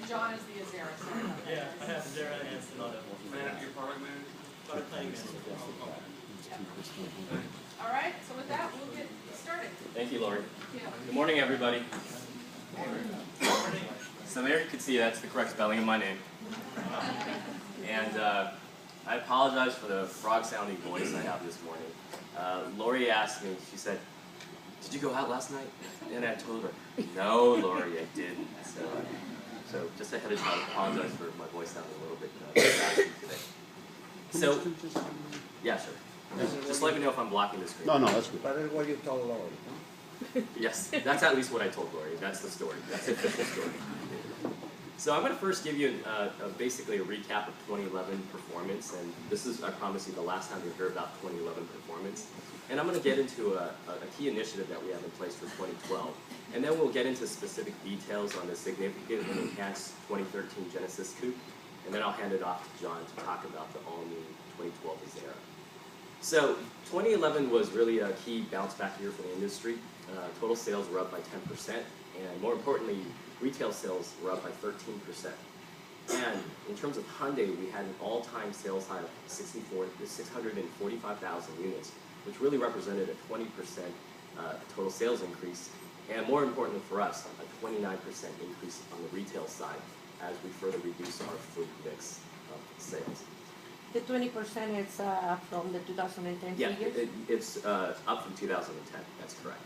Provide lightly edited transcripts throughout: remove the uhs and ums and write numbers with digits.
John is the Azera. Sorry about that. Yeah, I have Azera and Sonata. Can I have your product manager? Product planning manager. All right, so with that, we'll get started. Thank you, Lori. Thank you. Good morning, everybody. So there you can see that's the correct spelling of my name. And I apologize for the frog-sounding voice I have this morning. Lori asked me, she said, "Did you go out last night?" And I told her, "No, Lori, I didn't." So just ahead of time, I apologize for my voice sounding a little bit raspy today. So, yeah, sure. Just let me know if I'm blocking the screen. No, that's good. But that's what you told Lori, huh? Yes, that's at least what I told Lori. That's the story. That's the official story. So I'm going to first give you basically a recap of 2011 performance, and this is, I promise you, the last time you hear about 2011 performance. And I'm going to get into a key initiative that we have in place for 2012, and then we'll get into specific details on the significant and enhanced 2013 Genesis Coupe, and then I'll hand it off to John to talk about the all-new 2012 Azera. So 2011 was really a key bounce-back year for the industry. Total sales were up by 10%, and more importantly, retail sales were up by 13%. And in terms of Hyundai, we had an all-time sales high of 645,000 units, which really represented a 20% total sales increase, and more importantly for us, a 29% increase on the retail side as we further reduce our fleet mix of sales. The 20% is from the 2010 Yeah, figures? it's up from 2010, that's correct.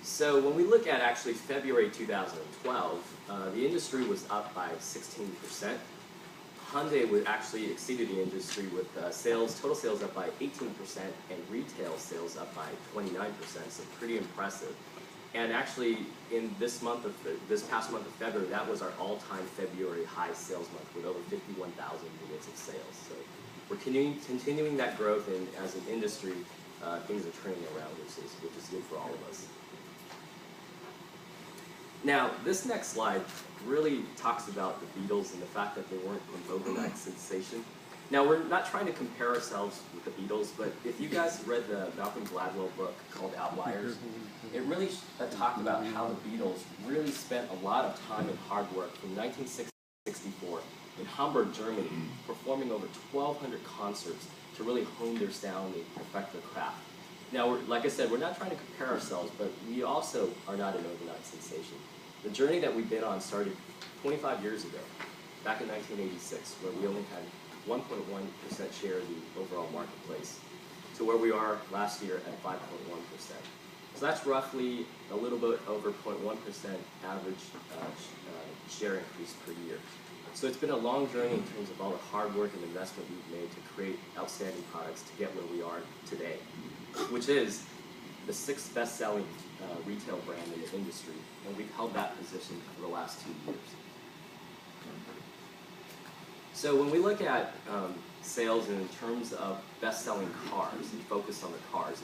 So when we look at actually February 2012, the industry was up by 16%. Hyundai actually exceeded the industry with total sales up by 18% and retail sales up by 29%, so pretty impressive. And actually, in this past month of February, that was our all-time February high sales month with over 51,000 units of sales. So we're continuing that growth, and as an industry, things are turning around, which is good for all of us. Now, this next slide really talks about the Beatles and the fact that they weren't an overnight sensation. Now, we're not trying to compare ourselves with the Beatles, but if you guys read the Malcolm Gladwell book called Outliers, it really talked about how the Beatles really spent a lot of time and hard work from 1964 in Hamburg, Germany, performing over 1,200 concerts to really hone their sound and perfect their craft. Now, like I said, we're not trying to compare ourselves, but we also are not an overnight sensation. The journey that we've been on started 25 years ago, back in 1986, where we only had 1.1% share of the overall marketplace, to where we are last year at 5.1%. So that's roughly a little bit over 0.1% average share increase per year. So it's been a long journey in terms of all the hard work and investment we've made to create outstanding products to get where we are today, which is the 6th best-selling retail brand in the industry, and we've held that position for the last 2 years. So when we look at sales in terms of best-selling cars and focus on the cars,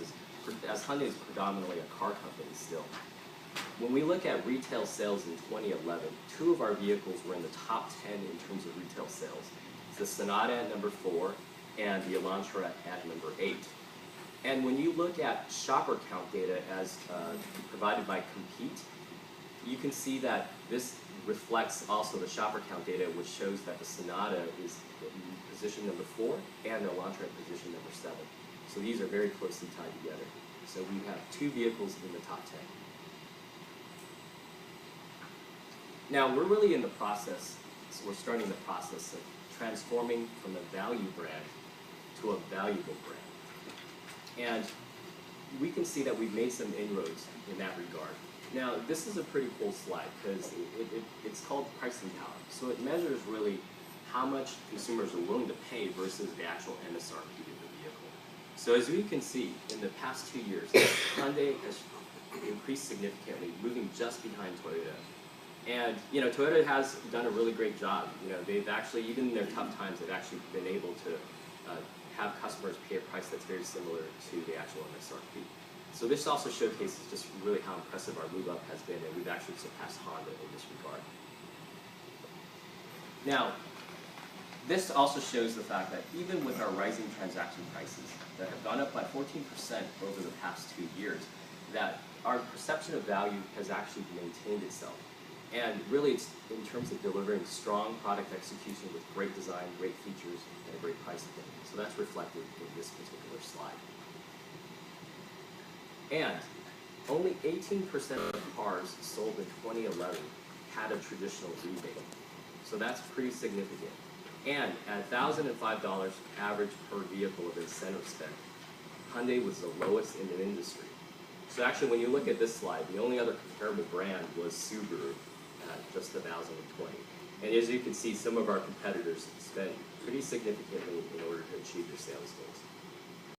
as Hyundai is predominantly a car company still, when we look at retail sales in 2011, 2 of our vehicles were in the top 10 in terms of retail sales. It's the Sonata at number 4 and the Elantra at number 8. And when you look at shopper count data as provided by Compete, you can see that this reflects also the shopper count data, which shows that the Sonata is in position number 4 and the Elantra in position number 7. So these are very closely tied together. So we have 2 vehicles in the top 10. Now we're really in the process, so we're starting the process of transforming from a value brand to a valuable brand. And we can see that we've made some inroads in that regard. Now, this is a pretty cool slide because it's called pricing power. So it measures really how much consumers are willing to pay versus the actual MSRP of the vehicle. So as we can see, in the past 2 years, Hyundai has increased significantly, moving just behind Toyota. And Toyota has done a really great job. They've actually, even in their tough times, they've actually been able to have customers pay a price that's very similar to the actual MSRP. So this also showcases just really how impressive our move up has been, and we've actually surpassed Honda in this regard. Now, this also shows the fact that even with our rising transaction prices that have gone up by 14% over the past 2 years, that our perception of value has actually maintained itself. And really, it's in terms of delivering strong product execution with great design, great features, and a great price point. So that's reflected in this particular slide. And only 18% of cars sold in 2011 had a traditional rebate. So that's pretty significant. And at $1,005 average per vehicle of incentive spend, Hyundai was the lowest in the industry. So actually, when you look at this slide, the only other comparable brand was Subaru at just $1,020. And as you can see, some of our competitors spent pretty significantly in order to achieve their sales goals.